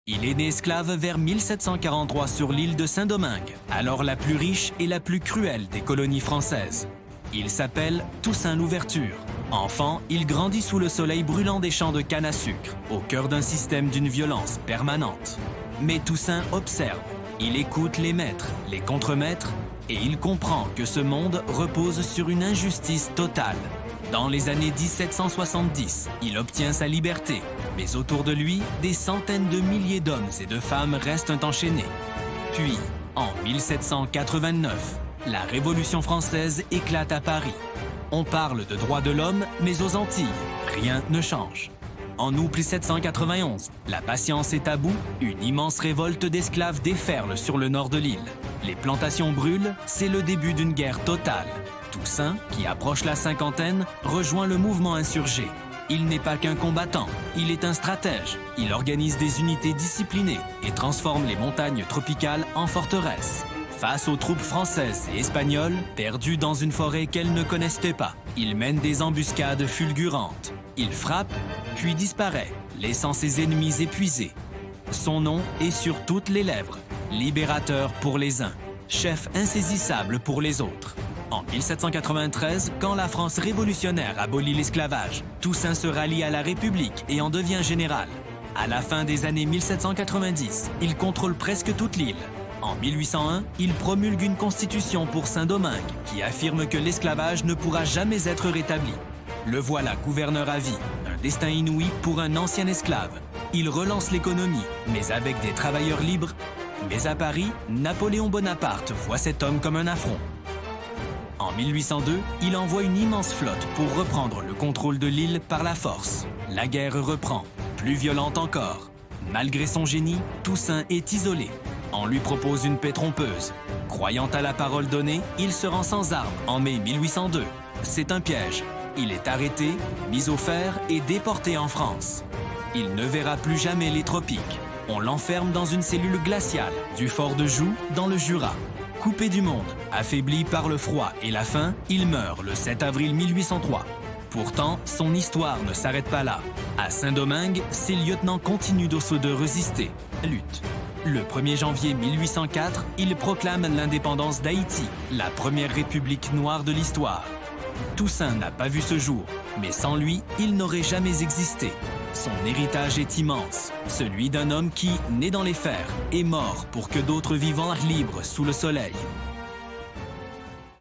Il est né esclave vers 1743 sur l'île de Saint-Domingue, alors la plus riche et la plus cruelle des colonies françaises. Il s'appelle Toussaint Louverture. Enfant, il grandit sous le soleil brûlant des champs de canne à sucre, au cœur d'un système d'une violence permanente. Mais Toussaint observe, il écoute les maîtres, les contremaîtres, et il comprend que ce monde repose sur une injustice totale. Dans les années 1770, il obtient sa liberté, mais autour de lui, des centaines de milliers d'hommes et de femmes restent enchaînés. Puis, en 1789, la Révolution française éclate à Paris. On parle de droits de l'homme, mais aux Antilles, rien ne change. En août 1791, la patience est à bout, une immense révolte d'esclaves déferle sur le nord de l'île. Les plantations brûlent, c'est le début d'une guerre totale. Toussaint, qui approche la cinquantaine, rejoint le mouvement insurgé. Il n'est pas qu'un combattant, il est un stratège. Il organise des unités disciplinées et transforme les montagnes tropicales en forteresses. Face aux troupes françaises et espagnoles, perdues dans une forêt qu'elles ne connaissaient pas, il mène des embuscades fulgurantes. Il frappe, puis disparaît, laissant ses ennemis épuisés. Son nom est sur toutes les lèvres, libérateur pour les uns, chef insaisissable pour les autres. En 1793, quand la France révolutionnaire abolit l'esclavage, Toussaint se rallie à la République et en devient général. À la fin des années 1790, il contrôle presque toute l'île. En 1801, il promulgue une constitution pour Saint-Domingue qui affirme que l'esclavage ne pourra jamais être rétabli. Le voilà gouverneur à vie, un destin inouï pour un ancien esclave. Il relance l'économie, mais avec des travailleurs libres. Mais à Paris, Napoléon Bonaparte voit cet homme comme un affront. En 1802, il envoie une immense flotte pour reprendre le contrôle de l'île par la force. La guerre reprend, plus violente encore. Malgré son génie, Toussaint est isolé. On lui propose une paix trompeuse. Croyant à la parole donnée, il se rend sans armes en mai 1802. C'est un piège. Il est arrêté, mis au fer et déporté en France. Il ne verra plus jamais les tropiques. On l'enferme dans une cellule glaciale du fort de Joux dans le Jura. Coupé du monde, affaibli par le froid et la faim, il meurt le 7 avril 1803. Pourtant, son histoire ne s'arrête pas là. À Saint-Domingue, ses lieutenants continuent de résister. Lutte. Le 1er janvier 1804, il proclame l'indépendance d'Haïti, la première république noire de l'histoire. Toussaint n'a pas vu ce jour, mais sans lui, il n'aurait jamais existé. Son héritage est immense, celui d'un homme qui, né dans les fers, est mort pour que d'autres vivent libres sous le soleil.